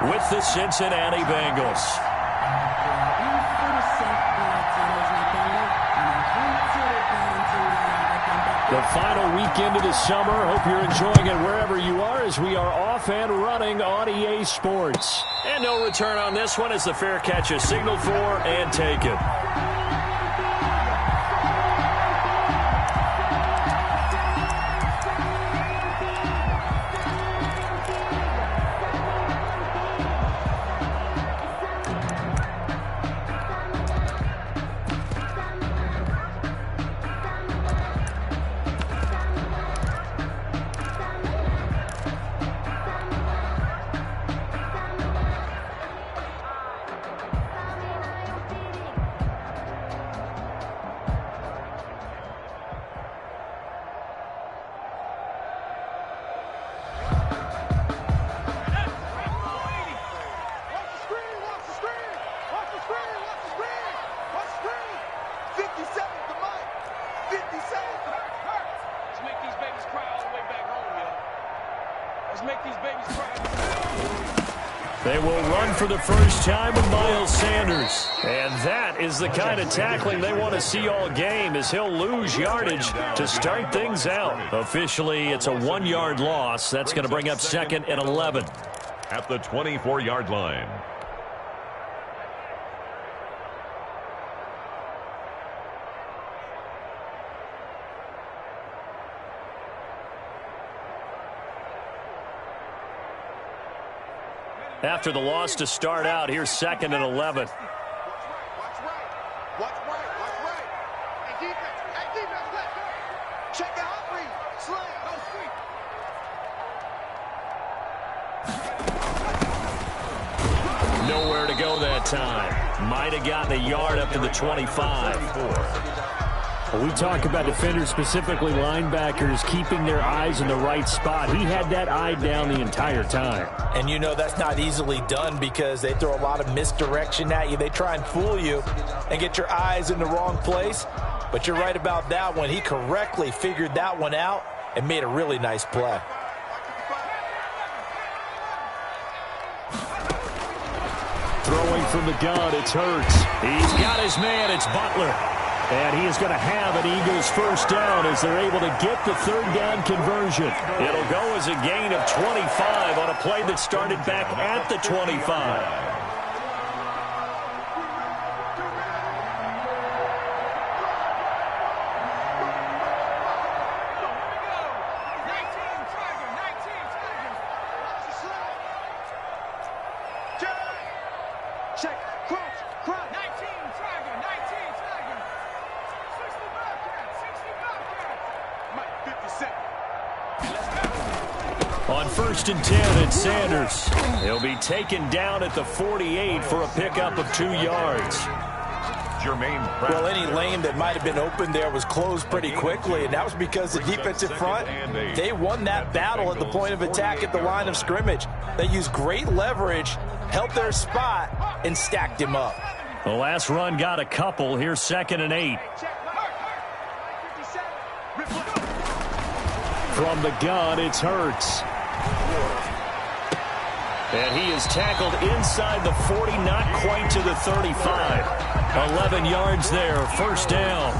with the Cincinnati Bengals. The final weekend of the summer. Hope you're enjoying it wherever you are as we are off and running on EA Sports. And no return on this one as the fair catch is signaled for and taken. They will run for the first time with Miles Sanders. And that is the kind of tackling they want to see all game, as he'll lose yardage to start things out. Officially, it's a 1-yard loss. That's going to bring up 2nd and 11. At the 24-yard line. After the loss to start out, here's 2nd and 11. Watch right. Watch right. Hey, defense, let's go. Check out read. Slam. No Nowhere to go that time. Might have gotten a yard up to the 25. We talk about defenders, specifically linebackers, keeping their eyes in the right spot. He had that eye down the entire time. And you know that's not easily done because they throw a lot of misdirection at you. They try and fool you and get your eyes in the wrong place. But you're right about that one. He correctly figured that one out and made a really nice play. Throwing from the gun, it's Hurts. He's got his man. It's Butler. And he is going to have an Eagles first down as they're able to get the third down conversion. It'll go as a gain of 25 on a play that started back at the 25. On 1st and 10, it's Sanders. He'll be taken down at the 48 for a pickup of 2 yards. Well, any lane that might have been open there was closed pretty quickly, and that was because the defensive front, they won that battle at the point of attack at the line of scrimmage. They used great leverage, held their spot, and stacked him up. The last run got a couple. Here's 2nd and 8. From the gun, it's Hurts. And he is tackled inside the 40, not quite to the 35. 11 yards there, first down.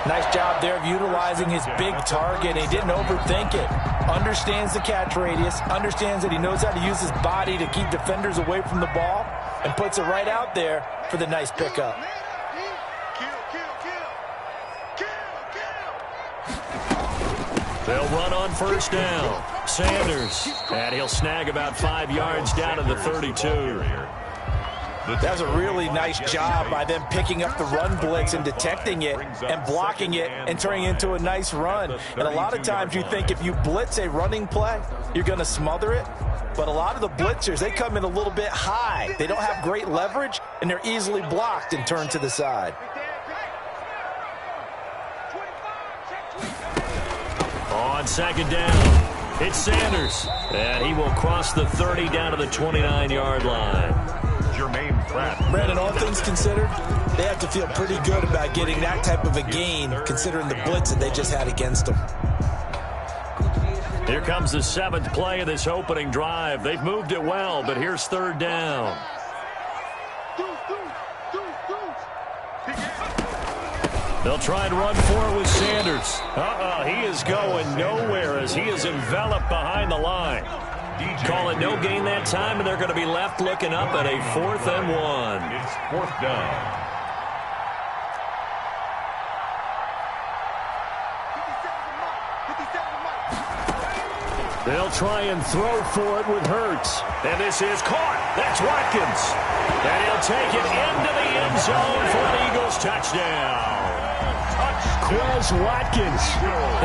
Nice job there of utilizing his big target. He didn't overthink it. Understands the catch radius, understands that he knows how to use his body to keep defenders away from the ball, and puts it right out there for the nice pickup. They'll run on first down. Sanders, and he'll snag about 5 yards down to the 32. That was a really nice job by them picking up the run blitz and detecting it and blocking it and turning it into a nice run. And a lot of times you think if you blitz a running play, you're going to smother it. But a lot of the blitzers, they come in a little bit high. They don't have great leverage, and they're easily blocked and turned to the side. On 2nd down, it's Sanders. And he will cross the 30 down to the 29-yard line. Brandon, all things considered, they have to feel pretty good about getting that type of a gain considering the blitz that they just had against them. Here comes the 7th play of this opening drive. They've moved it well, but here's 3rd down. They'll try and run for it with Sanders. He is going nowhere as he is enveloped behind the line. Call it no gain that time, and they're going to be left looking up at a 4th and 1. It's 4th down. They'll try and throw for it with Hurts. And this is caught. That's Watkins. And he'll take it into the end zone for an Eagles touchdown. Quez Watkins,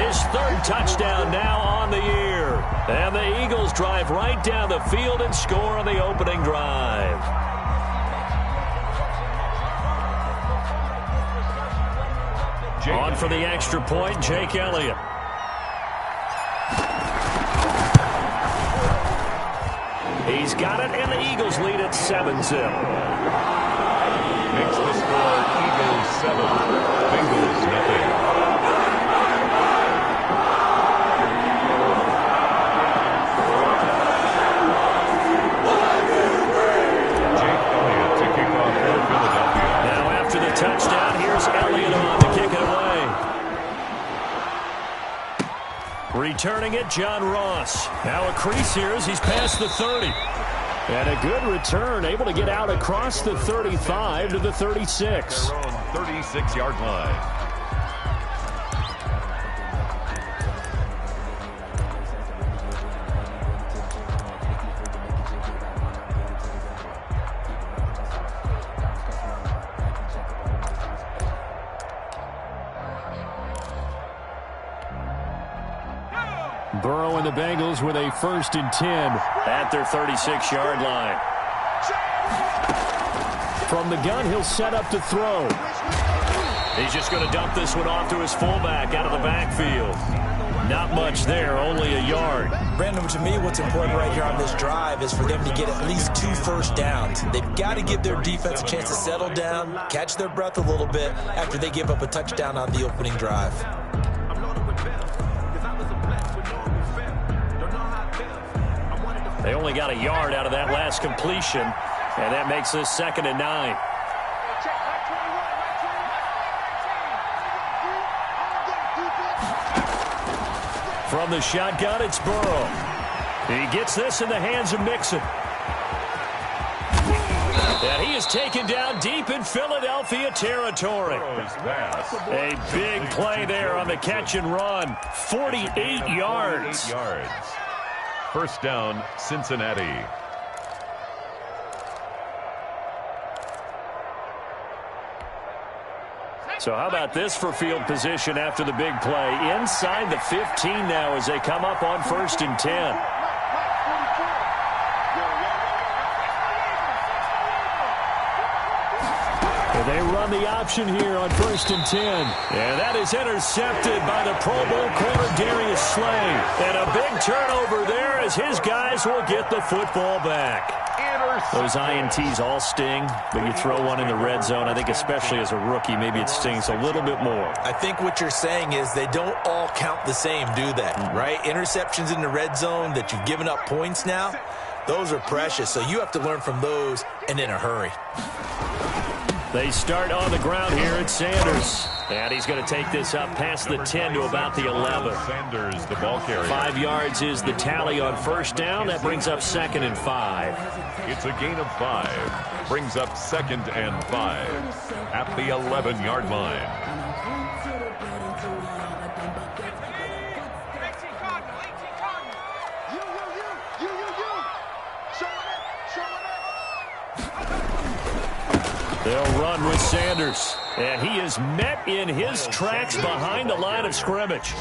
his 3rd touchdown now on the year. And the Eagles drive right down the field and score on the opening drive. On for the extra point, Jake Elliott. He's got it, and the Eagles lead at 7-0. Makes the score Eagles 7, Bengals nothing. Jake Elliott to kick off for Philadelphia. Now after the touchdown, here's Elliott on to kick it away. Returning it, John Ross. Now a crease here as he's past the 30. And a good return, able to get out across the 35 to the 36. Their own 36-yard line. Burrow and the Bengals with a 1st and 10 at their 36-yard line. From the gun, he'll set up to throw. He's just going to dump this one off to his fullback out of the backfield. Not much there, only a yard. Brandon, to me, what's important right here on this drive is for them to get at least 2 first downs. They've got to give their defense a chance to settle down, catch their breath a little bit after they give up a touchdown on the opening drive. They only got a yard out of that last completion, and that makes this 2nd and 9. From the shotgun, it's Burrow. He gets this in the hands of Mixon. And he is taken down deep in Philadelphia territory. A big play there on the catch and run. 48 yards. 48 yards. 1st down, Cincinnati. So how about this for field position after the big play? Inside the 15 now as they come up on 1st and 10. They run the option here on 1st and 10. And that is intercepted by the Pro Bowl corner Darius Slay. And a big turnover there as his guys will get the football back. Those INTs all sting, but you throw one in the red zone, I think especially as a rookie, maybe it stings a little bit more. I think what you're saying is they don't all count the same, do they? Right? Interceptions in the red zone that you've given up points now, those are precious. So you have to learn from those and in a hurry. They start on the ground here at Sanders. And he's going to take this up past the 10 to about the 11. Sanders, the ball carrier. 5 yards is the tally on 1st down. That brings up 2nd and 5. It's a gain of 5. Brings up 2nd and 5 at the 11-yard line. They'll run with Sanders. And he is met in his tracks behind the line of scrimmage.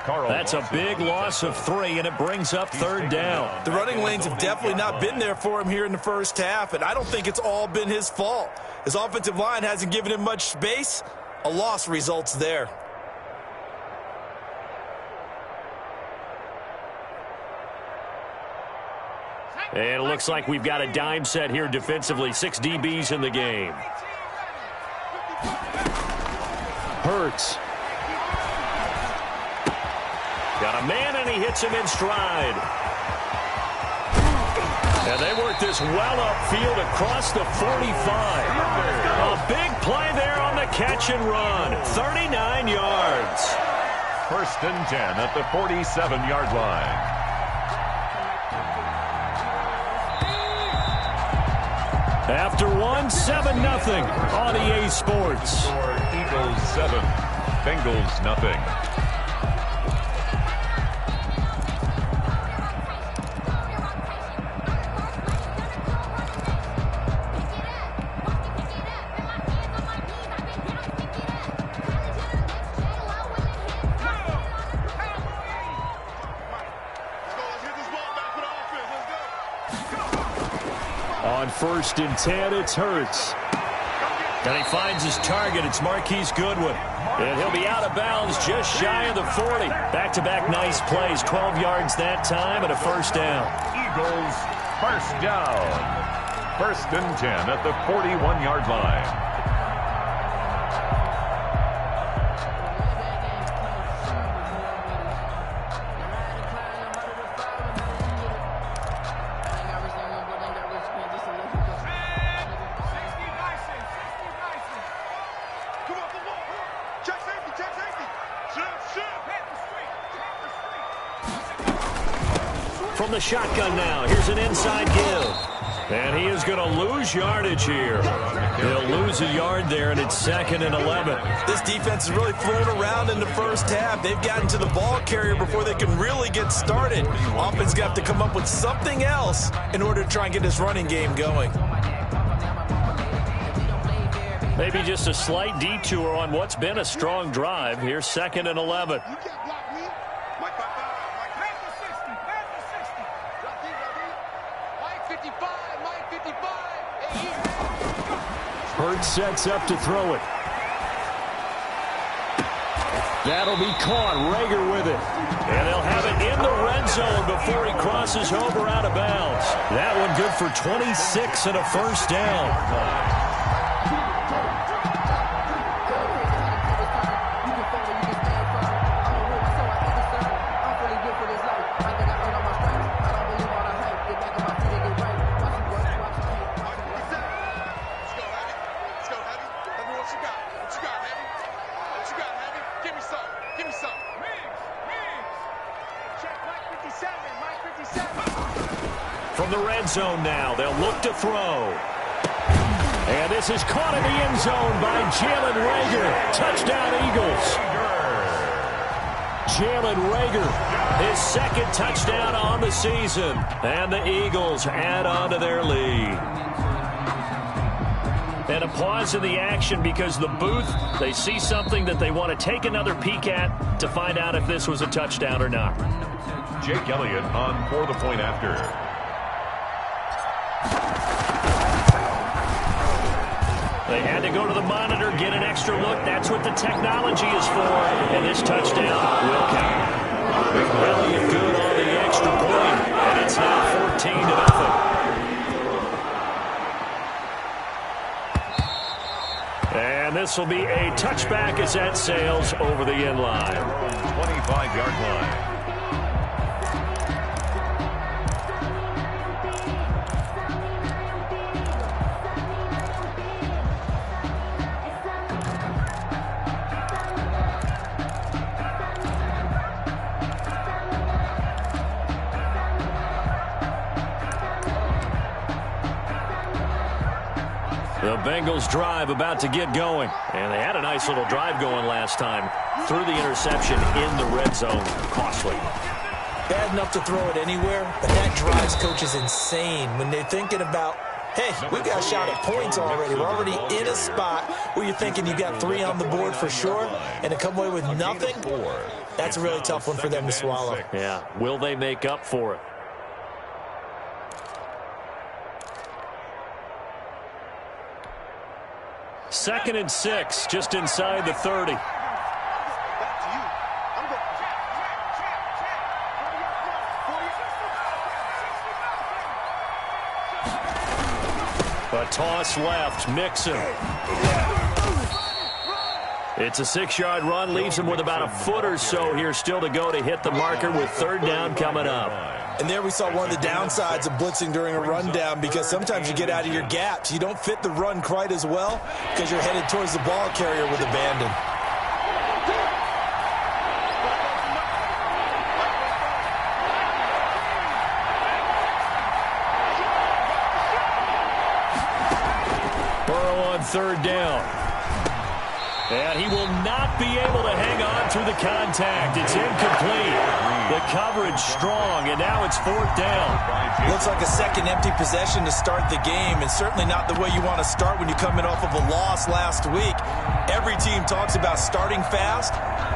That's a big loss of 3, and it brings up 3rd down. The running lanes have definitely not been there for him here in the 1st half, and I don't think it's all been his fault. His offensive line hasn't given him much space. A loss results there. And it looks like we've got a dime set here defensively. 6 DBs in the game. Hurts. Got a man, and he hits him in stride. And they work this well upfield across the 45. A big play there on the catch and run. 39 yards. 1st and 10 at the 47-yard line. After 7-0 on EA Sports. Eagles 7, Bengals nothing. On 1st and 10, it's Hurts. And he finds his target. It's Marquise Goodwin. And he'll be out of bounds just shy of the 40. Back-to-back nice plays. 12 yards that time and a 1st down. Eagles 1st down. 1st and 10 at the 41-yard line. From the shotgun now, here's an inside give. And he is going to lose yardage here. He'll lose a yard there, and it's 2nd and 11. This defense is really thrown around in the first half. They've gotten to the ball carrier before they can really get started. Offense got to come up with something else in order to try and get this running game going. Maybe just a slight detour on what's been a strong drive. Here's 2nd and 11. Hurts sets up to throw it. That'll be caught. Rager with it. And they'll have it in the red zone before he crosses over out of bounds. That one good for 26 and a 1st down. From the red zone now, they'll look to throw. And this is caught in the end zone by Jalen Rager. Touchdown, Eagles. Jalen Rager, his 2nd touchdown on the season. And the Eagles add on to their lead. And a pause in the action because the booth, they see something that they want to take another peek at to find out if this was a touchdown or not. Jake Elliott on for the point after. They had to go to the monitor, get an extra look. That's what the technology is for. And this touchdown will count. Elliott good on the extra point. And it's now 14-0. And this will be a touchback as that sails over the end line. 25-yard line. The Bengals drive about to get going. And they had a nice little drive going last time. Threw the interception in the red zone. Costly. Bad enough to throw it anywhere, but that drives coaches insane when they're thinking about, hey, we got a shot at points already. We're already in a spot where you're thinking you got 3 on the board for sure, and to come away with nothing, that's a really tough one for them to swallow. Yeah, will they make up for it? Second and 6, just inside the 30. A toss left, Mixon. It's a 6-yard run, leaves him with about a foot or so here still to go to hit the marker with third down coming up. And there we saw one of the downsides of blitzing during a rundown, because sometimes you get out of your gaps. You don't fit the run quite as well because you're headed towards the ball carrier with abandon. Burrow on third down. And he will not be able to hang on through the contact. It's incomplete. The coverage strong, and now it's fourth down. Looks like a second empty possession to start the game, and certainly not the way you want to start when you're coming off of a loss last week. Every team talks about starting fast.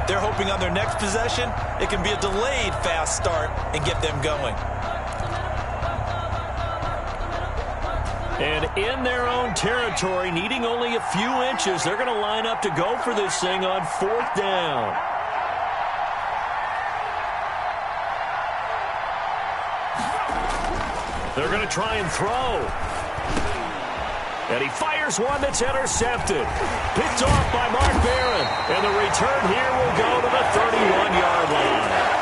They're hoping on their next possession it can be a delayed fast start and get them going. And in their own territory, needing only a few inches, they're going to line up to go for this thing on fourth down. They're going to try and throw. And he fires one that's intercepted. Picked off by Mark Barron. And the return here will go to the 31-yard line.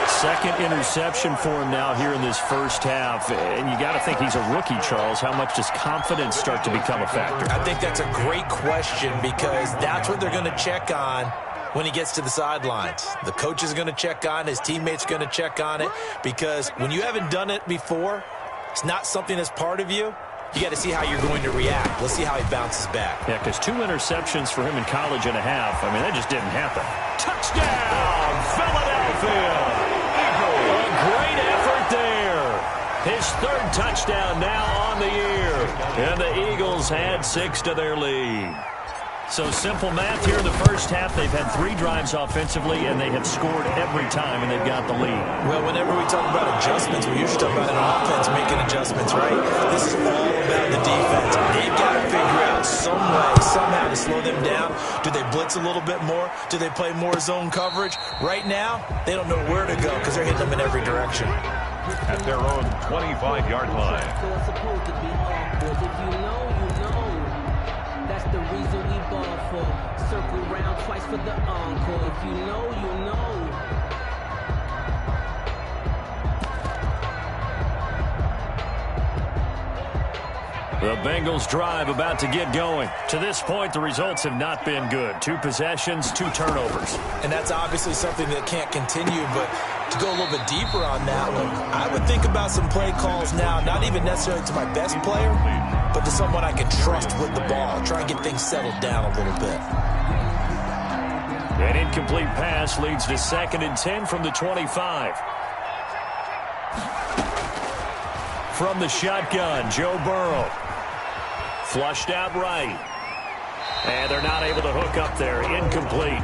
Second interception for him now here in this first half. And you got to think he's a rookie, Charles. How much does confidence start to become a factor? I think that's a great question, because that's what they're going to check on when he gets to the sidelines. The coach is going to check on it. His teammates are going to check on it, because when you haven't done it before, it's not something that's part of you. You got to see how you're going to react. Let's see how he bounces back. Yeah, because 2 interceptions for him in college and a half. I mean, that just didn't happen. Touchdown, Philadelphia! A great effort there. His third touchdown now on the year. And the Eagles add 6 to their lead. So simple math here in the first half. They've had 3 drives offensively, and they have scored every time, and they've got the lead. Well, whenever we talk about adjustments, we usually talk about an offense making adjustments, right? This is all about the defense. They've got to figure out some way, somehow to slow them down. Do they blitz a little bit more? Do they play more zone coverage? Right now, they don't know where to go because they're hitting them in every direction. At their own 25-yard line. That's the reason we ball for. Circle round twice for the encore. If you know, you know. The Bengals drive about to get going. To this point, the results have not been good. 2 possessions, 2 turnovers. And that's obviously something that can't continue, but to go a little bit deeper on that one, I would think about some play calls now, not even necessarily to my best player, but to someone I can trust with the ball. Try and get things settled down a little bit. An incomplete pass leads to 2nd and 10 from the 25. From the shotgun, Joe Burrow. Flushed out right. And they're not able to hook up there. Incomplete.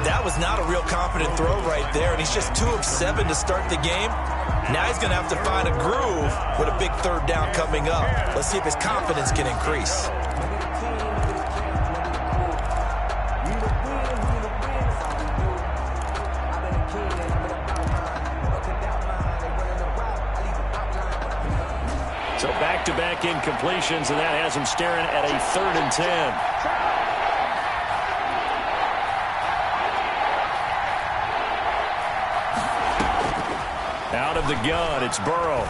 That was not a real confident throw right there, and he's just 2 of 7 to start the game. Now he's going to have to find a groove with a big third down coming up. Let's see if his confidence can increase. So back-to-back incompletions, and that has him staring at a 3rd and 10. Out of the gun, it's Burrow.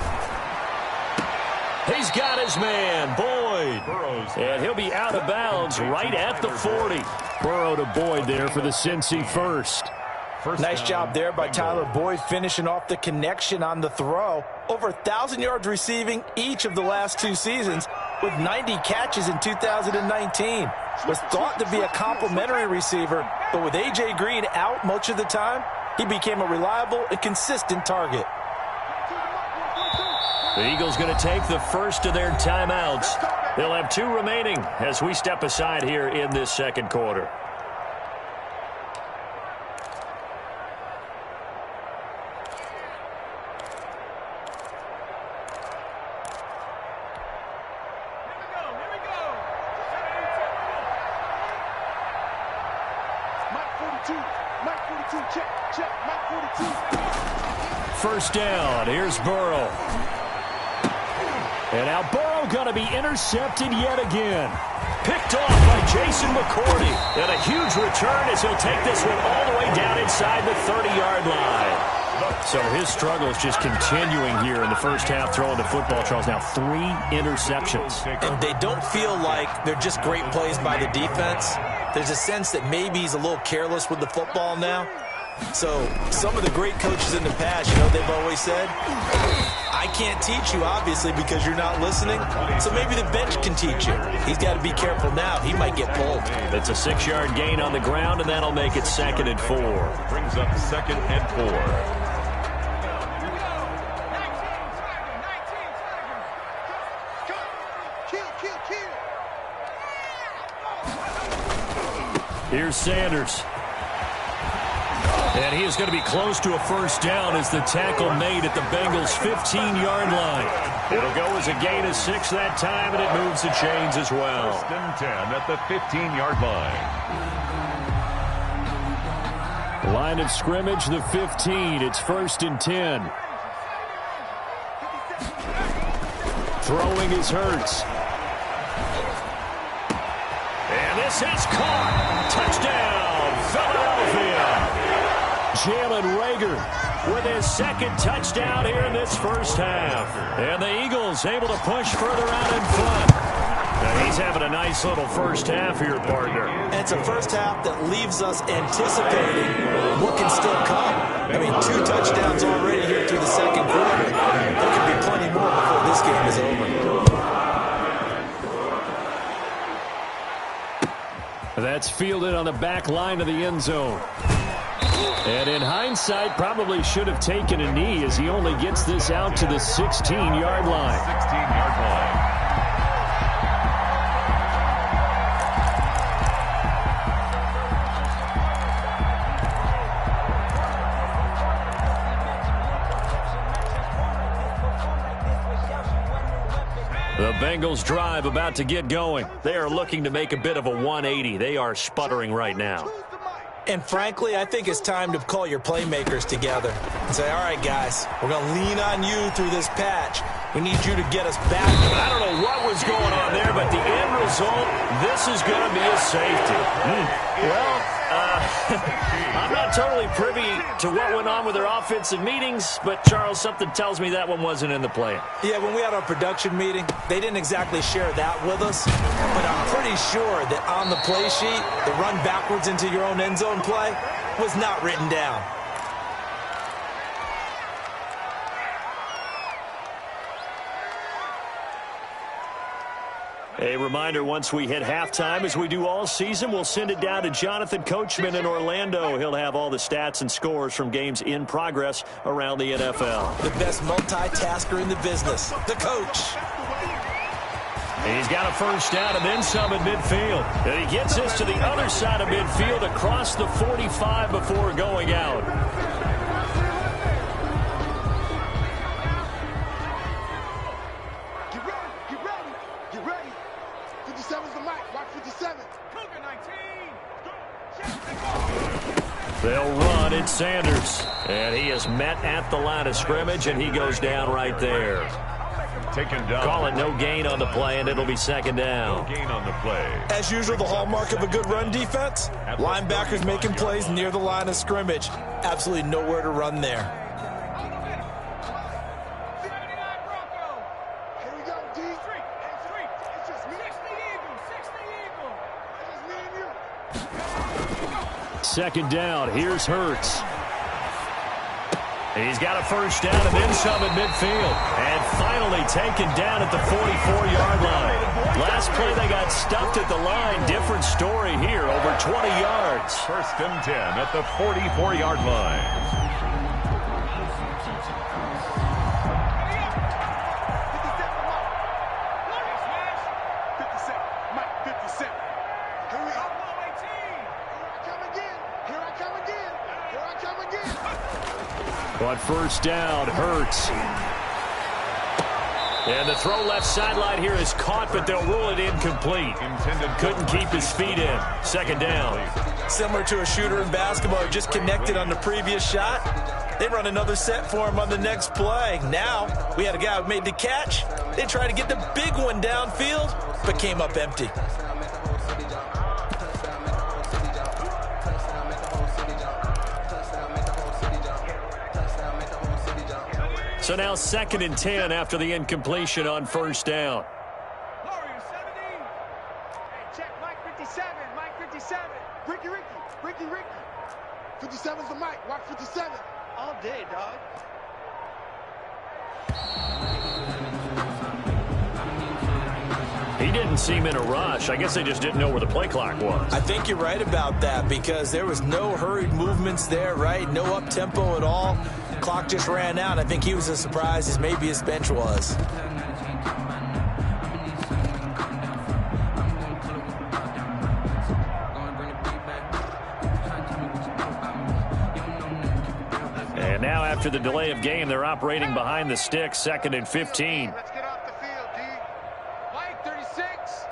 He's got his man, Boyd. And he'll be out of bounds right at the 40. Burrow to Boyd there for the Cincy first. Nice job there by Tyler Boyd, finishing off the connection on the throw. Over 1,000 yards receiving each of the last 2 seasons, with 90 catches in 2019. Was thought to be a complimentary receiver, but with A.J. Green out much of the time, he became a reliable and consistent target. The Eagles going to take the first of their timeouts. They'll have 2 remaining as we step aside here in this second quarter. First down. Here's Burrow. And now Burrow going to be intercepted yet again. Picked off by Jason McCourty. And a huge return as he'll take this one all the way down inside the 30-yard line. So his struggle is just continuing here in the first half throwing the football, Charles. Now 3 interceptions. And they don't feel like they're just great plays by the defense. There's a sense that maybe he's a little careless with the football now. So some of the great coaches in the past, you know, they've always said, I can't teach you, obviously, because you're not listening. So maybe the bench can teach you. He's got to be careful now. He might get pulled. It's a 6-yard gain on the ground, and that'll make it 2nd and 4. Brings up 2nd and 4. Here's Sanders. And he is going to be close to a first down as the tackle made at the Bengals' 15-yard line. It'll go as a gain of 6 that time, and it moves the chains as well. 1st and 10 at the 15-yard line. Line of scrimmage, the 15. It's 1st and 10. Throwing is Hurts. And this is caught. Touchdown, Philadelphia. Jalen Reagor with his 2nd touchdown here in this first half. And the Eagles able to push further out in front. And he's having a nice little first half here, partner. And it's a first half that leaves us anticipating what can still come. I mean, 2 touchdowns already here through the 2nd quarter. There could be plenty more before this game is over. That's fielded on the back line of the end zone. And in hindsight, probably should have taken a knee as he only gets this out to the 16-yard line. 16-yard line. The Bengals drive about to get going. They are looking to make a bit of a 180. They are sputtering right now. And frankly, I think it's time to call your playmakers together and say, all right, guys, we're going to lean on you through this patch. We need you to get us back. I don't know what was going on there, but the end result, this is going to be a safety. Well, I'm not totally privy to what went on with their offensive meetings, but, Charles, something tells me that one wasn't in the plan. Yeah, when we had our production meeting, they didn't exactly share that with us, but I'm pretty sure that on the play sheet, the run backwards into your own end zone play was not written down. A reminder, once we hit halftime, as we do all season, we'll send it down to Jonathan Coachman in Orlando. He'll have all the stats and scores from games in progress around the NFL. The best multitasker in the business, the coach. He's got a first down and then some at midfield. And he gets this to the other side of midfield across the 45 before going out. They'll run it, Sanders. And he is met at the line of scrimmage, and he goes down right there. Taken down. Call it no gain on the play, and it'll be 2nd down. No gain on the play. As usual, the hallmark of a good run defense, linebackers making plays near the line of scrimmage. Absolutely nowhere to run there. Second down. Here's Hurts. He's got a first down and then some at midfield. And finally taken down at the 44-yard line. Last play they got stuffed at the line. Different story here, over 20 yards. 1st and 10 at the 44-yard line. On first down, Hurts. And the throw left sideline here is caught, but they'll rule it incomplete. Couldn't keep his feet in. 2nd down. Similar to a shooter in basketball, just connected on the previous shot. They run another set for him on the next play. Now, we had a guy who made the catch. They tried to get the big one downfield, but came up empty. So now 2nd and 10 after the incompletion on first down. Check Mike 57, Mike 57. Ricky. 57's the Mike, watch 57. All day, dog. He didn't seem in a rush. I guess they just didn't know where the play clock was. I think you're right about that because there was no hurried movements there, right? No up-tempo at all. Clock just ran out. I think he was as surprised as maybe his bench was. And now after the delay of game, they're operating behind the sticks, 2nd and 15. Let's get off the field, D. Mike 36.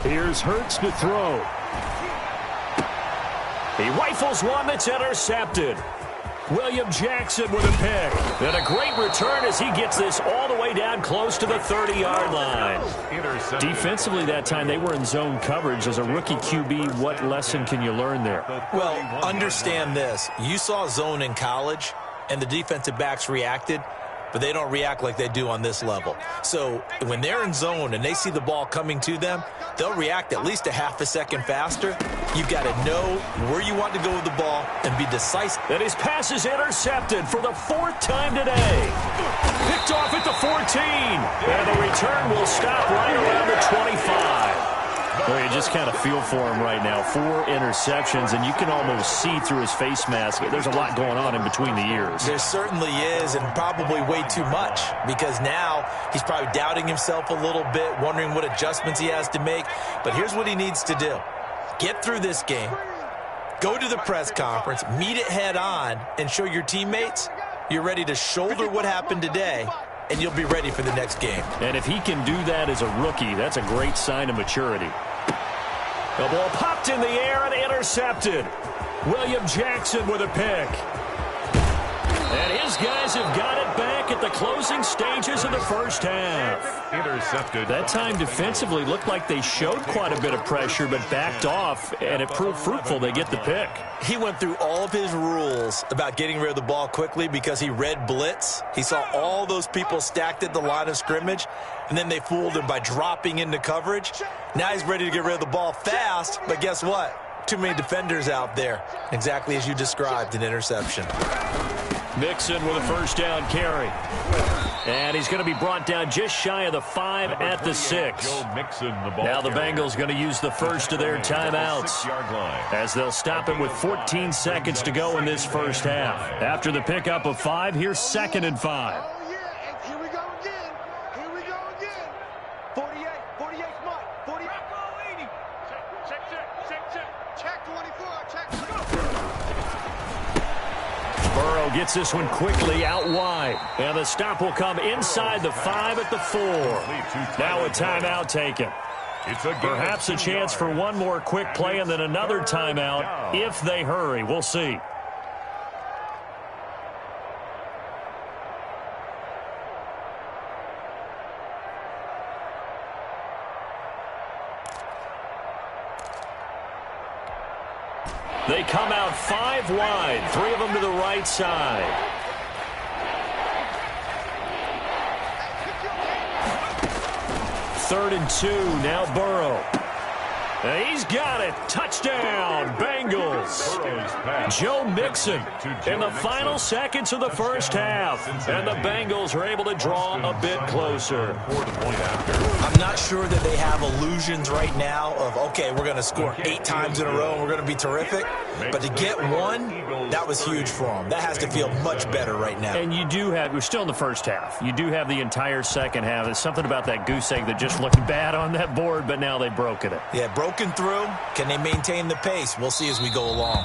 Here's Hurts to throw. He rifles one that's intercepted. William Jackson with a pick. And a great return as he gets this all the way down close to the 30-yard line. Defensively that time, they were in zone coverage. As a rookie QB, what lesson can you learn there? Well, understand this. You saw zone in college, and the defensive backs reacted, but they don't react like they do on this level. So when they're in zone and they see the ball coming to them, they'll react at least a half a second faster. You've got to know where you want to go with the ball and be decisive. And his pass is intercepted for the 4th time today. Picked off at the 14. And the return will stop right around the 25. Well, you just kind of feel for him right now. 4 interceptions, and you can almost see through his face mask. There's a lot going on in between the ears. There certainly is, and probably way too much, because now he's probably doubting himself a little bit, wondering what adjustments he has to make. But here's what he needs to do. Get through this game, go to the press conference, meet it head on, and show your teammates you're ready to shoulder what happened today, and you'll be ready for the next game. And if he can do that as a rookie, that's a great sign of maturity. The ball popped in the air and intercepted. William Jackson with a pick. And his guys have got it back at the closing stages of the first half. Intercepted. That time defensively looked like they showed quite a bit of pressure but backed off, and it proved fruitful. They get the pick. He went through all of his rules about getting rid of the ball quickly because he read blitz. He saw all those people stacked at the line of scrimmage, and then they fooled him by dropping into coverage. Now he's ready to get rid of the ball fast, but guess what? Too many defenders out there. Exactly as you described, an interception. Mixon with a first down carry. And he's going to be brought down just shy of the 5 at the 6. Now the Bengals going to use the first of their timeouts as they'll stop it with 14 seconds to go in this first half. After the pickup of 5, here's 2nd and 5. Oh, yeah, and here we go again. Here we go again. 48, Mike. 48. Check 24, check. Burrow gets this one quickly out wide. And the stop will come inside the 5 at the 4. Now a timeout taken. Perhaps a chance for one more quick play and then another timeout if they hurry. We'll see. They come out 5 wide, 3 of them to the right side. Third and 2, now Burrow. And he's got it. Touchdown, Bengals. Joe Mixon in the final seconds of the first half. And the Bengals are able to draw a bit closer. I'm not sure that they have illusions right now of, okay, we're going to score 8 times in a row and we're going to be terrific. But to get one, that was huge for them. That has to feel much better right now. And you do have, we're still in the first half. You do have the entire second half. There's something about that goose egg that just looked bad on that board, but now they've broken it. Yeah, broken through. Can they maintain the pace? We'll see as we go along.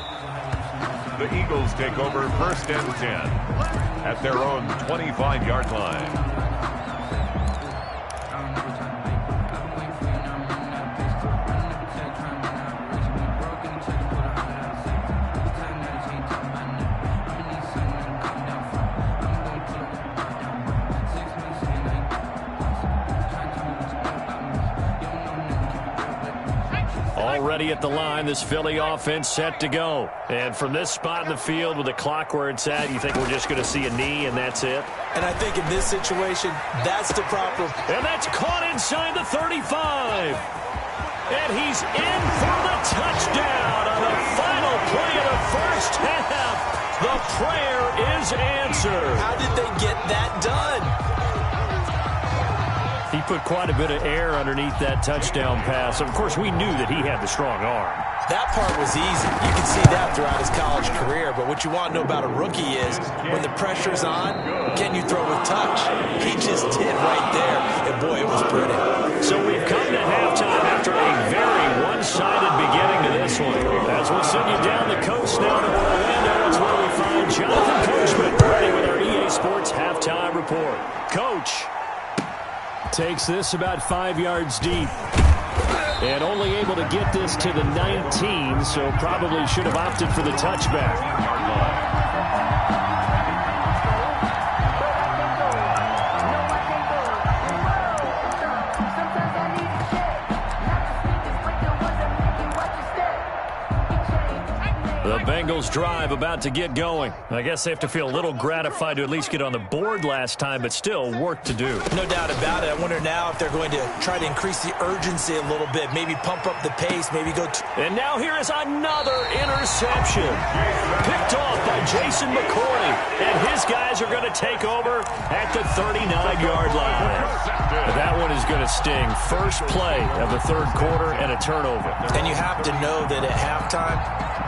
The Eagles take over 1st and 10 at their own 25-yard line. Already at the line, this Philly offense set to go. And from this spot in the field with the clock where it's at, you think we're just going to see a knee and that's it? And I think in this situation, that's the proper. And that's caught inside the 35. And he's in for the touchdown on the final play of the first half. The prayer is answered. How did they get that done? He put quite a bit of air underneath that touchdown pass. Of course, we knew that he had the strong arm. That part was easy. You can see that throughout his college career. But what you want to know about a rookie is when the pressure's on, can you throw with touch? He just did right there. And, boy, it was pretty. So we've come to halftime after a very one-sided beginning to this one. As we'll send you down the coast now to Orlando, it's where we find Jonathan Coachman ready with our EA Sports halftime report. Coach. Takes this about 5 yards deep. And only able to get this to the 19, so probably should have opted for the touchback. The Bengals drive about to get going. I guess they have to feel a little gratified to at least get on the board last time, but still work to do. No doubt about it. I wonder now if they're going to try to increase the urgency a little bit, maybe pump up the pace, maybe go. And now here is another interception. Picked off by Jason McCoy. And his guys are going to take over at the 39-yard line. That one is going to sting. First play of the third quarter and a turnover. And you have to know that at halftime,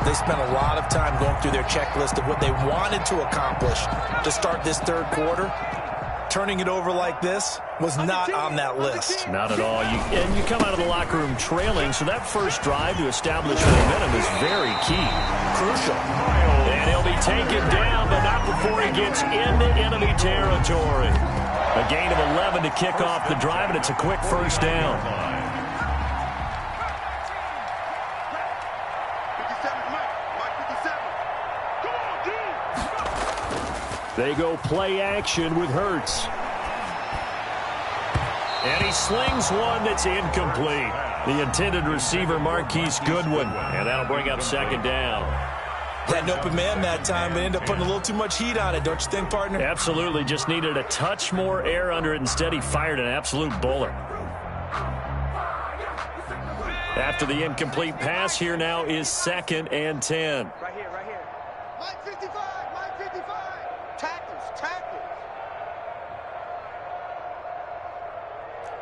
they spent a lot of time going through their checklist of what they wanted to accomplish to start this third quarter. Turning it over like this was not on that list. Not at all. And you come out of the locker room trailing, so that first drive to establish momentum is very key. Crucial. And he'll be taken down, but not before he gets into enemy territory. A gain of 11 to kick off the drive, and it's a quick first down. They go play action with Hurts. And he slings one that's incomplete. The intended receiver, Marquise Goodwin. And that'll bring up second down. Had an open man that time, but ended up putting a little too much heat on it, don't you think, partner? Absolutely. Just needed a touch more air under it. Instead, he fired an absolute bullet. After the incomplete pass, here now is 2nd and 10. Right here, right here. Line 55, line 55. Tackles, tackles.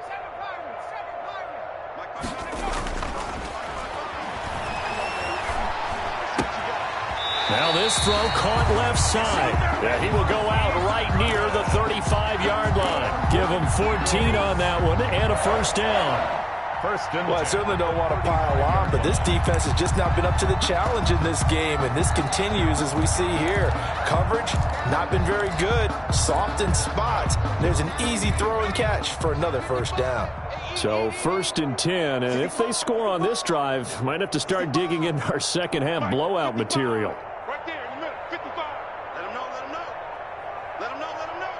Seven Pirates. Now this throw caught left side. Yeah, he will go out right near the 35-yard line. Give him 14 on that one and a first down. Well, I certainly don't want to pile on, but this defense has just not been up to the challenge in this game, and this continues as we see here. Coverage, not been very good. Soft in spots. There's an easy throw and catch for another first down. So 1st and 10, and if they score on this drive, might have to start digging into our second half blowout material. Right there in the middle, 55. Let him know, let him know. Let him know, let him know.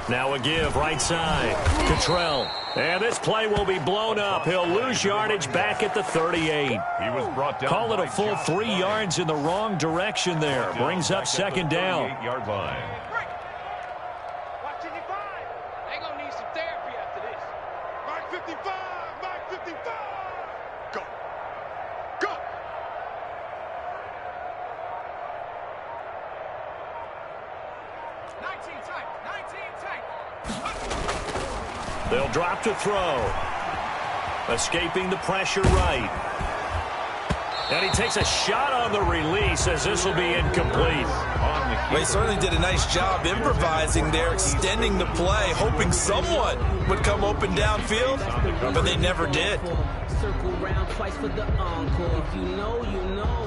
Now a give right side. Cottrell. And this play will be blown up. He'll lose yardage back at the 38. He was brought down. Call it a full 3 yards in the wrong direction there. Brings up second down. 38-yard line. Watch 55. They gonna need some therapy after this. Mark 55, Mark 55. Go. Go. They'll drop to throw. Escaping the pressure right. And he takes a shot on the release as this will be incomplete. They certainly did a nice job improvising there, extending the play, hoping someone would come open downfield, but they never did. Circle round twice for the encore. If you know, you know.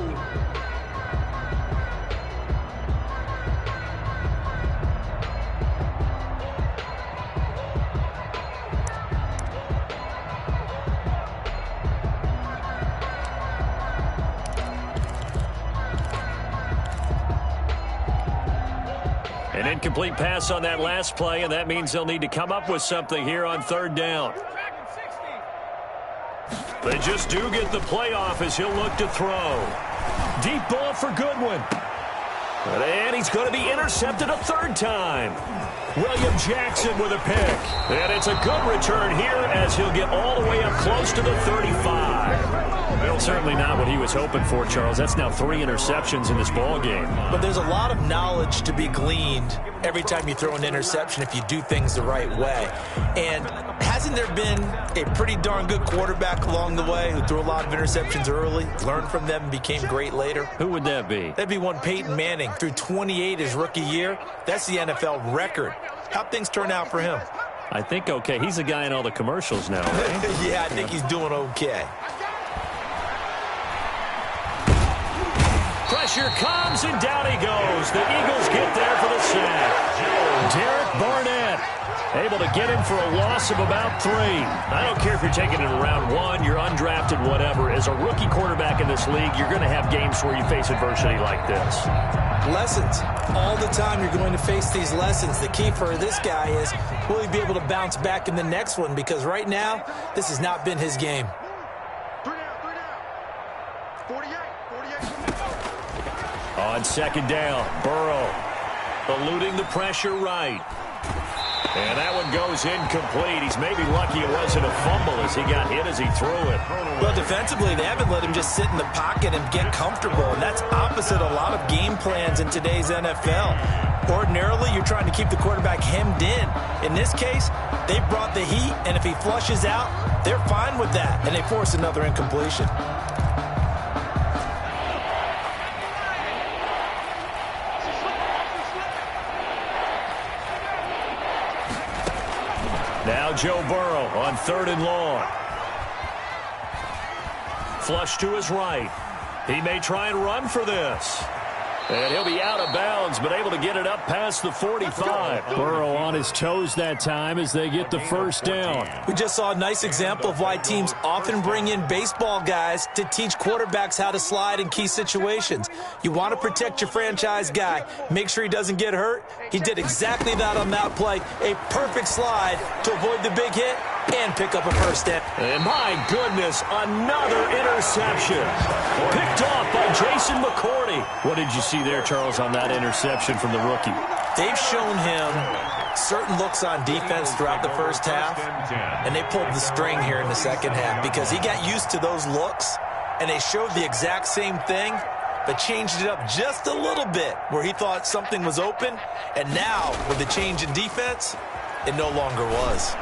An incomplete pass on that last play, and that means they'll need to come up with something here on third down. They just do get the playoff as he'll look to throw. Deep ball for Goodwin. And he's going to be intercepted a third time. William Jackson with a pick. And it's a good return here as he'll get all the way up close to the 35. Well, certainly not what he was hoping for, Charles. That's now 3 interceptions in this ball game. But there's a lot of knowledge to be gleaned every time you throw an interception if you do things the right way. And hasn't there been a pretty darn good quarterback along the way who threw a lot of interceptions early, learned from them, and became great later? Who would that be? That'd be one Peyton Manning. Threw 28 his rookie year. That's the NFL record. How'd things turn out for him? I think okay. He's the guy in all the commercials now, right? Yeah, I think he's doing okay. Pressure comes, and down he goes. The Eagles get there for the sack. Derek Barnett able to get him for a loss of about 3. I don't care if you're taking it in round 1, you're undrafted, whatever. As a rookie quarterback in this league, you're going to have games where you face adversity like this. Lessons. All the time you're going to face these lessons. The key for this guy is, will he be able to bounce back in the next one? Because right now, this has not been his game. 3 down. 48. On second down, Burrow eluding the pressure right. And that one goes incomplete. He's maybe lucky it wasn't a fumble as he got hit as he threw it. Well, defensively, they haven't let him just sit in the pocket and get comfortable. And that's opposite a lot of game plans in today's NFL. Ordinarily, you're trying to keep the quarterback hemmed in. In this case, they brought the heat, and if he flushes out, they're fine with that. And they force another incompletion. Now Joe Burrow on 3rd and long. Flush to his right. He may try and run for this. And he'll be out of bounds, but able to get it up past the 45. Burrow on his toes that time as they get the first down. We just saw a nice example of why teams often bring in baseball guys to teach quarterbacks how to slide in key situations. You want to protect your franchise guy. Make sure he doesn't get hurt. He did exactly that on that play. A perfect slide to avoid the big hit and pick up a first down. And my goodness, another interception. Picked off by Jason McCourty. What did you see there, Charles, on that interception from the rookie? They've shown him certain looks on defense throughout the first half, and they pulled the string here in the second half because he got used to those looks, and they showed the exact same thing, but changed it up just a little bit where he thought something was open, and now with the change in defense, it no longer was.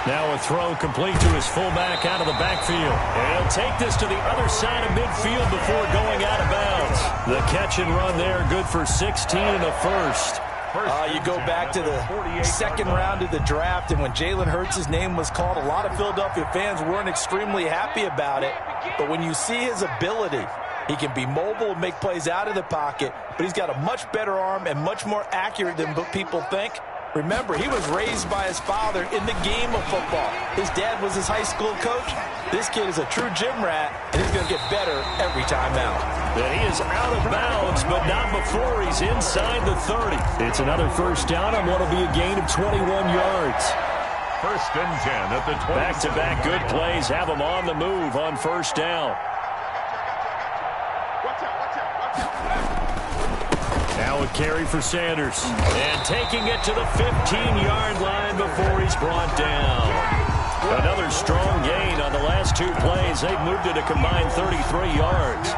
Now a throw complete to his fullback out of the backfield. And he'll take this to the other side of midfield before going out of bounds. The catch and run there, good for 16 and a first. You go back to the second round of the draft, and when Jalen Hurts' name was called, a lot of Philadelphia fans weren't extremely happy about it. But when you see his ability, he can be mobile and make plays out of the pocket, but he's got a much better arm and much more accurate than people think. Remember, he was raised by his father in the game of football. His dad was his high school coach. This kid is a true gym rat, and he's going to get better every time out. And he is out of bounds, but not before he's inside the 30. It's another first down on what will be a gain of 21 yards. 1st and 10 at the 20. Back-to-back good plays have him on the move on first down. Now a carry for Sanders. And taking it to the 15-yard line before he's brought down. Another strong gain on the last 2 plays. They've moved it a combined 33 yards.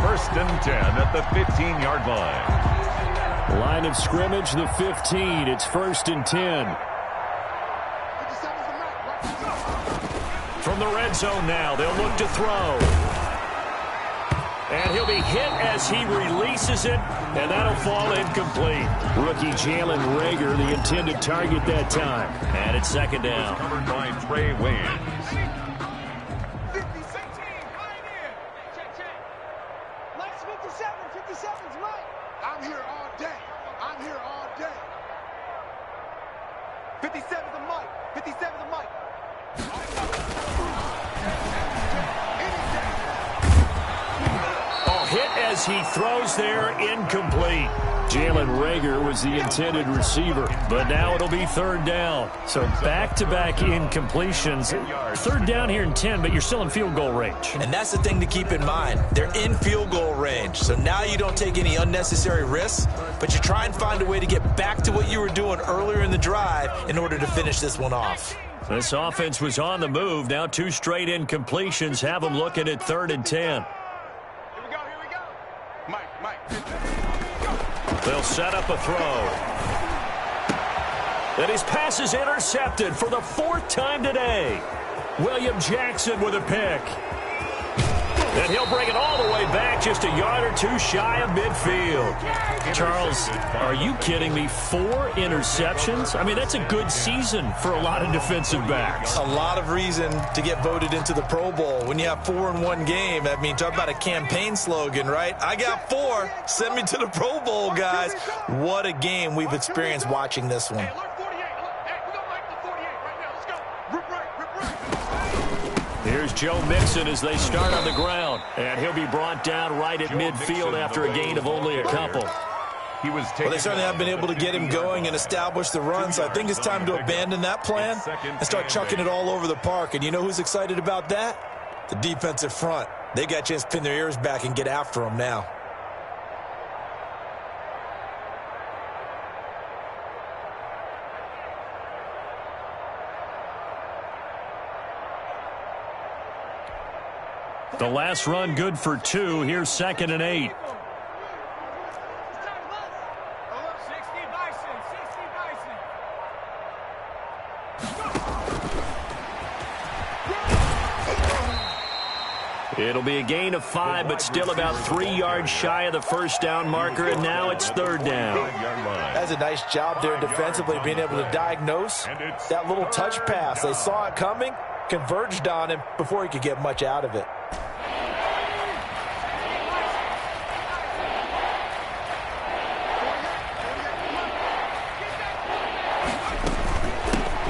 1st and 10 at the 15-yard line. Line of scrimmage, the 15. It's 1st and 10. From the red zone now, they'll look to throw. And he'll be hit as he releases it, and that'll fall incomplete. Rookie Jalen Reagor, the intended target that time. And it's 2nd down. Covered by Trey Waynes. 50-16, right here. Check. Let's 57's right. I'm here all day. 57's a Mike. 57's a Mike. Hit as he throws there, incomplete. Jalen Reagor was the intended receiver, but now it'll be third down. So back-to-back incompletions. Third down here in 10, but you're still in field goal range. And that's the thing to keep in mind. They're in field goal range. So now you don't take any unnecessary risks, but you try and find a way to get back to what you were doing earlier in the drive in order to finish this one off. This offense was on the move. Now 2 straight incompletions have them looking at 3rd and 10. Here we go. Mike. They'll set up a throw. And his pass is intercepted for the 4th time today. William Jackson with a pick. And he'll bring it all the way back, just a yard or 2 shy of midfield. Charles, are you kidding me? 4 interceptions? I mean, that's a good season for a lot of defensive backs. A lot of reason to get voted into the Pro Bowl. When you have 4 in one game, I mean, talk about a campaign slogan, right? I got 4. Send me to the Pro Bowl, guys. What a game we've experienced watching this one. Here's Joe Mixon as they start on the ground. And he'll be brought down right at midfield after a gain of only a couple. Well, they certainly have been able to get him going and establish the run, so I think it's time to abandon that plan and start chucking it all over the park. And you know who's excited about that? The defensive front. They got a chance to pin their ears back and get after him now. The last run good for 2. Here's 2nd and 8. It'll be a gain of 5, but still about 3 yards shy of the 1st down marker, and now it's 3rd down. That's a nice job there defensively, being able to diagnose that little touch pass. They saw it coming, converged on him before he could get much out of it.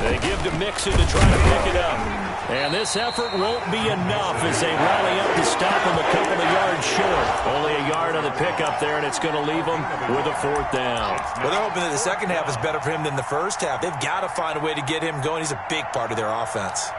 They give to Mixon to try to pick it up. And this effort won't be enough as they rally up to stop him a couple of yards short. Only a yard on the pickup there, and it's going to leave them with a 4th down. Well, they're hoping that the second half is better for him than the first half. They've got to find a way to get him going. He's a big part of their offense.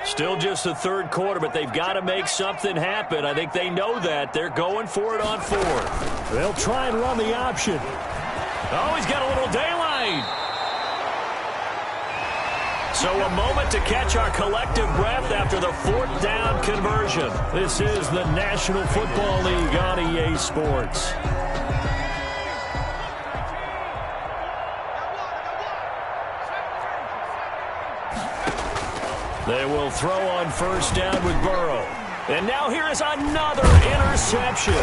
Still just the 3rd quarter, but they've got to make something happen. I think they know that. They're going for it on 4th. They'll try and run the option. Oh, he's got a little daylight. So a moment to catch our collective breath after the 4th down conversion. This is the National Football League on EA Sports. They will throw on 1st down with Burrow. And now here is another interception.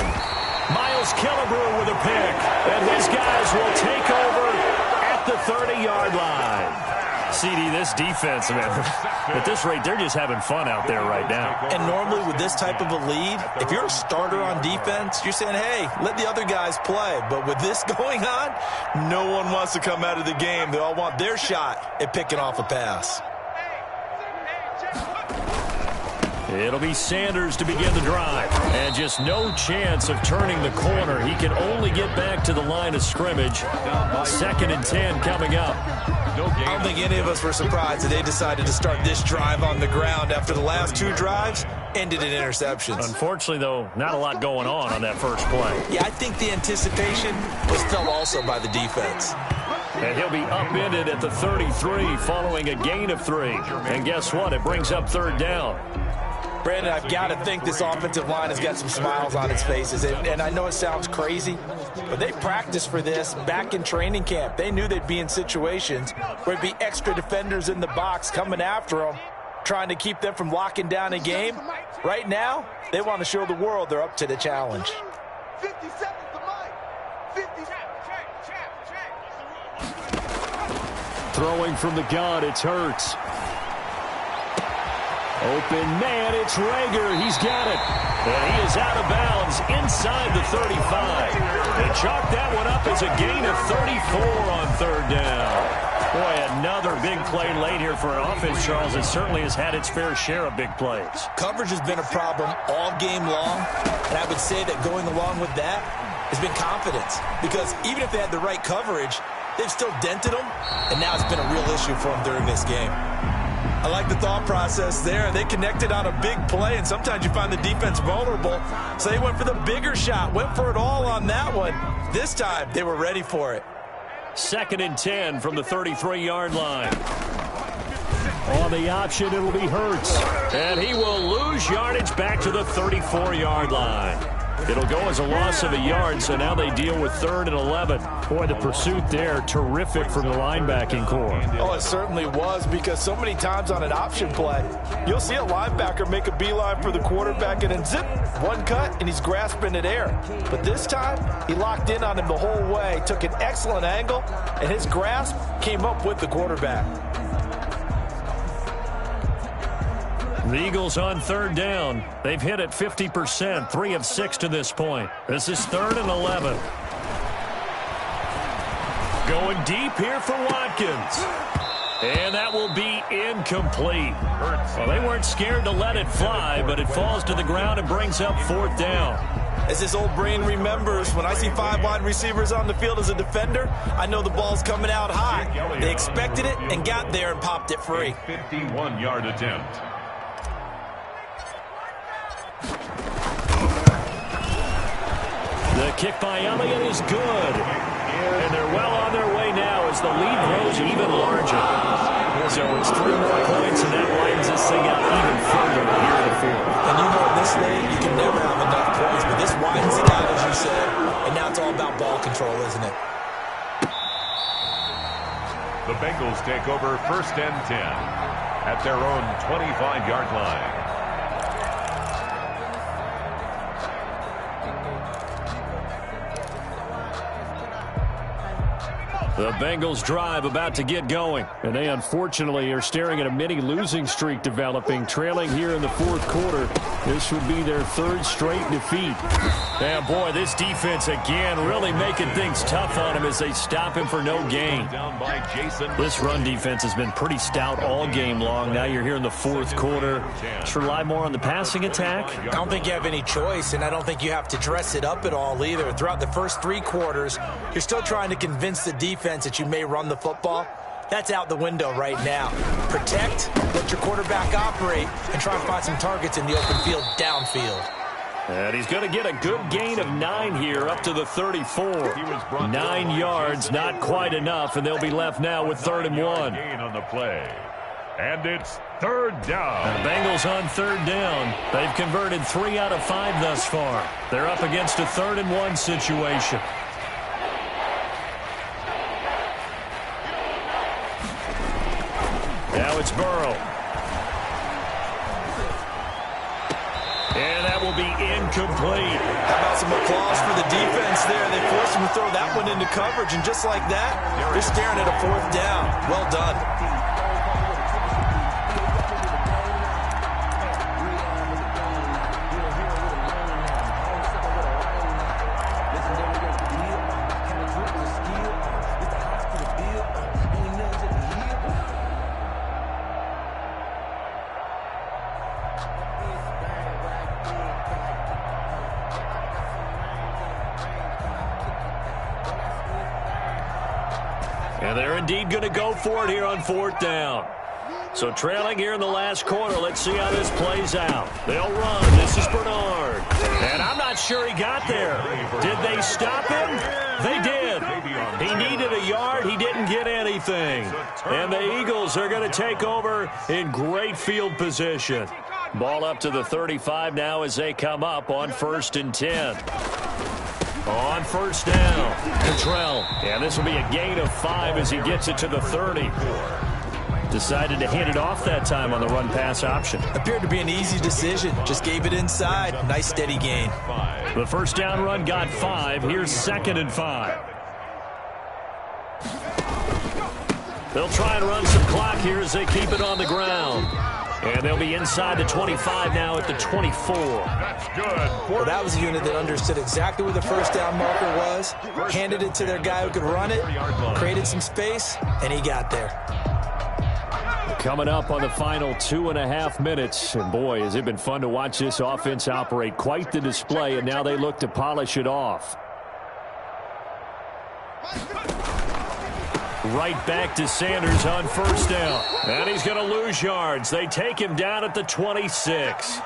Miles Killebrew with a pick. And his guys will take over at the 30-yard line. CD, this defense, man, at this rate, they're just having fun out there right now. And normally with this type of a lead, if you're a starter on defense, you're saying, hey, let the other guys play. But with this going on, no one wants to come out of the game. They all want their shot at picking off a pass. It'll be Sanders to begin the drive. And just no chance of turning the corner. He can only get back to the line of scrimmage. 2nd and 10 coming up. I don't think any of us were surprised that they decided to start this drive on the ground after the last 2 drives ended in interceptions. Unfortunately, though, not a lot going on that first play. Yeah, I think the anticipation was felt also by the defense. And he'll be upended at the 33 following a gain of 3. And guess what? It brings up 3rd down. Brandon, I've got to think this offensive line has got some smiles on its faces. And I know it sounds crazy, but they practiced for this back in training camp. They knew they'd be in situations where there'd be extra defenders in the box coming after them, trying to keep them from locking down a game. Right now, they want to show the world they're up to the challenge. 50 seconds to Mike. 50. Throwing from the gun, it's Hurts. Open man, it's Rager. He's got it. And he is out of bounds inside the 35. They chalk that one up as a gain of 34 on third down. Boy, another big play late here for an offense, Charles. It certainly has had its fair share of big plays. Coverage has been a problem all game long, and I would say that going along with that has been confidence. Because even if they had the right coverage, they've still dented them, and now it's been a real issue for them during this game. I like the thought process there. They connected on a big play, and sometimes you find the defense vulnerable. So they went for the bigger shot, went for it all on that one. This time, they were ready for it. 2nd and 10 from the 33-yard line. On the option, it'll be Hurts. And he will lose yardage back to the 34-yard line. It'll go as a loss of a yard, so now they deal with 3rd and 11. Boy, the pursuit there, terrific from the linebacking core. Oh, it certainly was, because so many times on an option play, you'll see a linebacker make a beeline for the quarterback and then zip, one cut, and he's grasping at air. But this time, he locked in on him the whole way, took an excellent angle, and his grasp came up with the quarterback. The Eagles on 3rd down. They've hit it 50%, 3 of 6 to this point. This is 3rd and 11. Going deep here for Watkins. And that will be incomplete. Well, they weren't scared to let it fly, but it falls to the ground and brings up 4th down. As this old brain remembers, when I see 5 wide receivers on the field as a defender, I know the ball's coming out high. They expected it and got there and popped it free. 51-yard attempt. The kick by Elliott is good. And they're well on their way now as the lead grows even larger. So it's 3 more points, and that widens this thing out even further here in the field. And you know, in this league, you can never have enough points, but this widens it out, as you said. And now it's all about ball control, isn't it? The Bengals take over 1st and 10 at their own 25-yard line. The Bengals drive about to get going, and they unfortunately are staring at a mini losing streak developing, trailing here in the 4th quarter. This would be their 3rd straight defeat. And boy, this defense again really making things tough on him as they stop him for no gain. This run defense has been pretty stout all game long. Now you're here in the 4th quarter. Should rely more on the passing attack? I don't think you have any choice, and I don't think you have to dress it up at all either. Throughout the first 3 quarters, you're still trying to convince the defense that you may run the football. That's out the window right now. Protect, let your quarterback operate, and try and find some targets in the open field downfield. And he's going to get a good gain of 9 here up to the 34. 9 yards, not quite enough, and they'll be left now with 3rd and 1. Gain on the play. And it's 3rd down. The Bengals on 3rd down. They've converted 3 out of 5 thus far. They're up against a 3rd and 1 situation. Now it's Burrow. And that will be incomplete. How about some applause for the defense there? They forced him to throw that one into coverage, and just like that, they're staring at a 4th down. Well done. And they're indeed going to go for it here on 4th down. So trailing here in the last quarter, let's see how this plays out. They'll run. This is Bernard. And I'm not sure he got there. Did they stop him? They did. He needed a yard. He didn't get anything. And the Eagles are going to take over in great field position. Ball up to the 35 now as they come up on 1st and 10. On 1st down, Cottrell. And this will be a gain of 5 as he gets it to the 30. Decided to hand it off that time on the run-pass option. Appeared to be an easy decision. Just gave it inside. Nice steady gain. The 1st down run got 5. Here's 2nd and 5. They'll try and run some clock here as they keep it on the ground. And they'll be inside the 25 now at the 24. That's good. Well, that was a unit that understood exactly where the first down marker was, handed it to their guy who could run it, created some space, and he got there. Coming up on the final 2.5 minutes. And, boy, has it been fun to watch this offense operate. Quite the display, and now they look to polish it off. Right back to Sanders on first down. And he's going to lose yards. They take him down at the 26.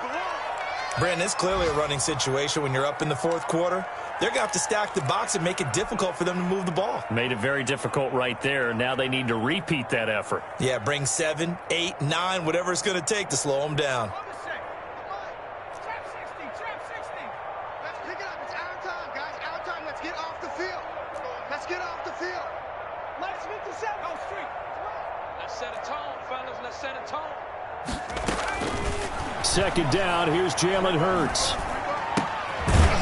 Brandon, it's clearly a running situation when you're up in the fourth quarter. They're going to have to stack the box and make it difficult for them to move the ball. Made it very difficult right there. Now they need to repeat that effort. Yeah, bring 7, 8, 9, whatever it's going to take to slow them down. Trap 60. Let's pick it up. It's our time, guys. Our time. Let's get off the field. Let's get off the field. Let's 57. Go street. Let's set a tone, fellas. Let's set a tone. Second down, here's Jalen Hurts.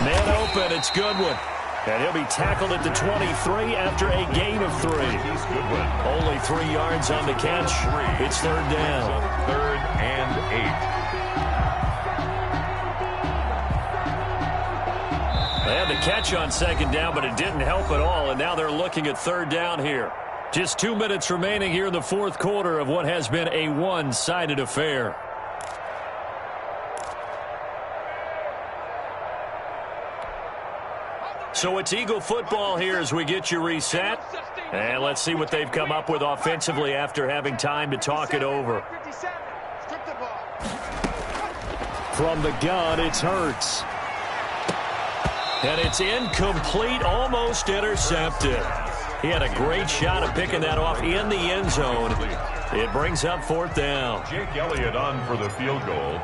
Man open, it's Goodwin. And he'll be tackled at the 23 after a gain of 3. Only 3 yards on the catch. It's third down. Third and 8. They had the catch on second down, but it didn't help at all. And now they're looking at third down here. Just 2 minutes remaining here in the fourth quarter of what has been a one-sided affair. So it's Eagle football here as we get you reset. And let's see what they've come up with offensively after having time to talk it over. From the gun, it's Hurts. And it's incomplete, almost intercepted. He had a great shot at picking that off in the end zone. It brings up fourth down. Jake Elliott on for the field goal.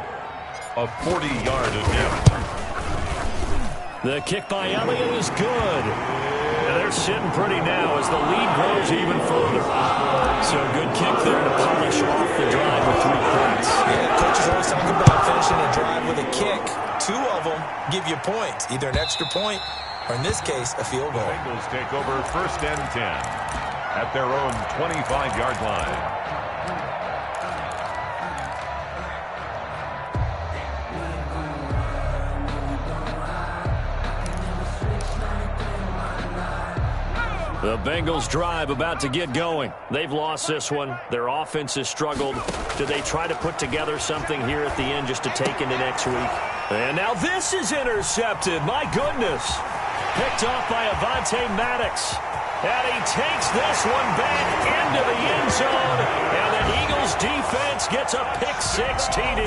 A 40-yard attempt. The kick by Elliott is good. And they're sitting pretty now as the lead grows even further. So good kick there to polish off the drive with 3 points. Yeah, coaches always talk about finishing a drive with a kick. 2 of them give you points, either an extra point or, in this case, a field goal. The Bengals take over first and 10 at their own 25-yard line. The Bengals drive about to get going. They've lost this one. Their offense has struggled. Do they try to put together something here at the end just to take into next week? And now this is intercepted. My goodness. Picked off by Avonte Maddox. And he takes this one back into the end zone. And the Eagles defense gets a pick-6 TD.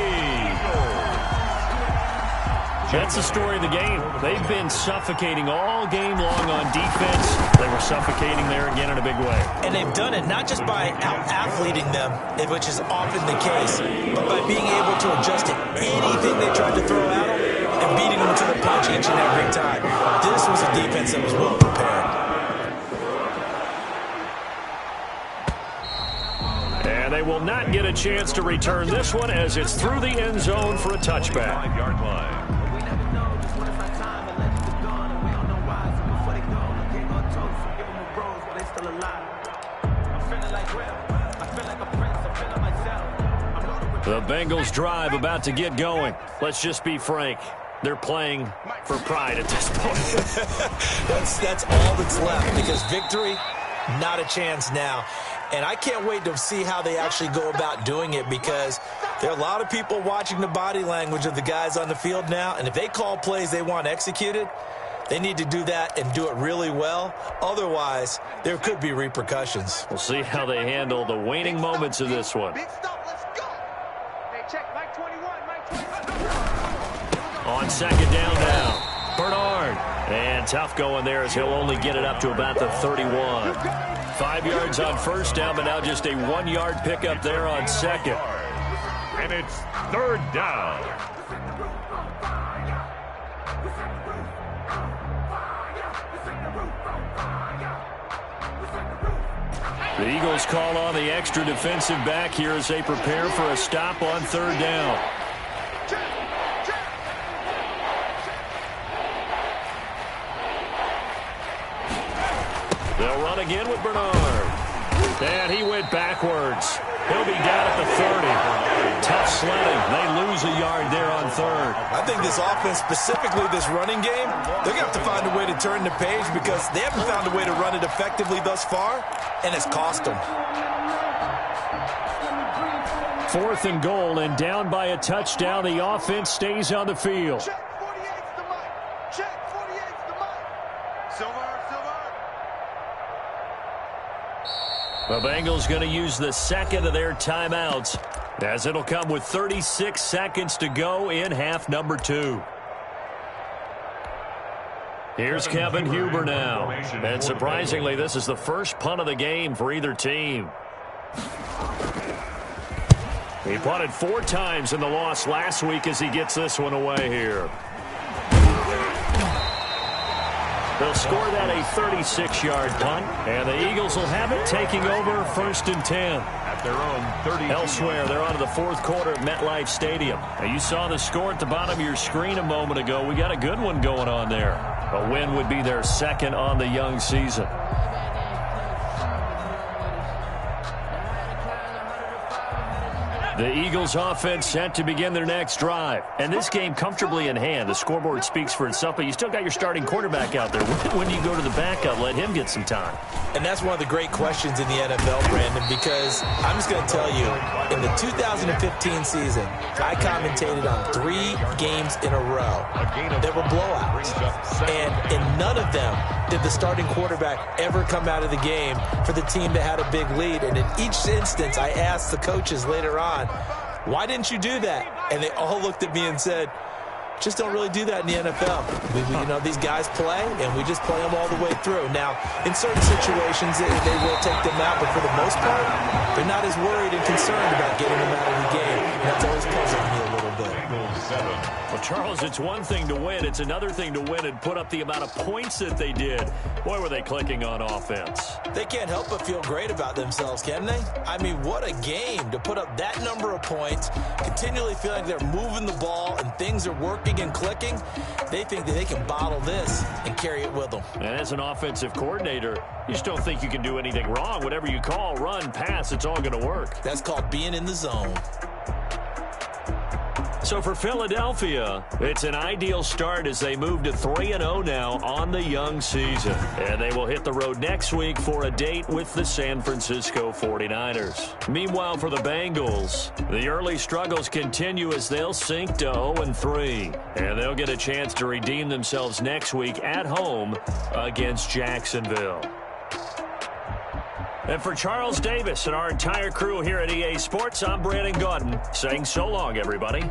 That's the story of the game. They've been suffocating all game long on defense. They were suffocating there again in a big way. And they've done it not just by out-athleting them, which is often the case, but by being able to adjust to anything they tried to throw at them and beating them to the punch each and every time. This was a defense that was well prepared. And they will not get a chance to return this one as it's through the end zone for a touchback. 5-yard line. The Bengals drive about to get going. Let's just be frank. They're playing for pride at this point. That's all that's left, because victory, not a chance now. And I can't wait to see how they actually go about doing it, because there are a lot of people watching the body language of the guys on the field now. And if they call plays they want executed, they need to do that and do it really well. Otherwise, there could be repercussions. We'll see how they handle the waning moments of this one. Big stop. Let's go. Hey, check. Mike 21. Mike 21. On second down now, Bernard. And tough going there as he'll only get it up to about the 31. 5 yards on first down, but now just a 1-yard pickup there on second. And it's third down. The Eagles call on the extra defensive back here as they prepare for a stop on third down. They'll run again with Bernard. And he went backwards. He'll be down at the 30. Tough sledding. They lose a yard there on third. I think this offense, specifically this running game, they're going to have to find a way to turn the page because they haven't found a way to run it effectively thus far, and it's cost them. 4th and goal, and down by a touchdown. The offense stays on the field. Check 48's the mic. Check 48's the mic. Silver, silver. The Bengals going to use the second of their timeouts, as it'll come with 36 seconds to go in half number 2. Here's Kevin Huber now. And surprisingly, this is the first punt of the game for either team. He punted 4 times in the loss last week as he gets this one away here. They'll score that a 36-yard punt, and the Eagles will have it, taking over 1st and 10. At their own 30. Elsewhere, they're on to the 4th quarter at MetLife Stadium. Now, you saw the score at the bottom of your screen a moment ago. We got a good one going on there. A win would be their second on the young season. The Eagles offense set to begin their next drive. And this game comfortably in hand. The scoreboard speaks for itself, but you still got your starting quarterback out there. When do you go to the backup, let him get some time? And that's one of the great questions in the NFL, Brandon, because I'm just going to tell you, in the 2015 season, I commentated on 3 games in a row that were blowouts. And in none of them did the starting quarterback ever come out of the game for the team that had a big lead. And in each instance, I asked the coaches later on, why didn't you do that? And they all looked at me and said, just don't really do that in the NFL. You know, these guys play, and we just play them all the way through. Now, in certain situations, they will take them out, but for the most part, they're not as worried and concerned about getting them out of the game. And that's always puzzled me a little bit. Well, Charles, it's one thing to win. It's another thing to win and put up the amount of points that they did. Boy, were they clicking on offense. They can't help but feel great about themselves, can they? I mean, what a game to put up that number of points, continually feeling like they're moving the ball and things are working and clicking. They think that they can bottle this and carry it with them. And as an offensive coordinator, you just don't think you can do anything wrong. Whatever you call, run, pass, it's all going to work. That's called being in the zone. So for Philadelphia, it's an ideal start as they move to 3-0 now on the young season. And they will hit the road next week for a date with the San Francisco 49ers. Meanwhile, for the Bengals, the early struggles continue as they'll sink to 0-3. And they'll get a chance to redeem themselves next week at home against Jacksonville. And for Charles Davis and our entire crew here at EA Sports, I'm Brandon Gaudin saying so long, everybody.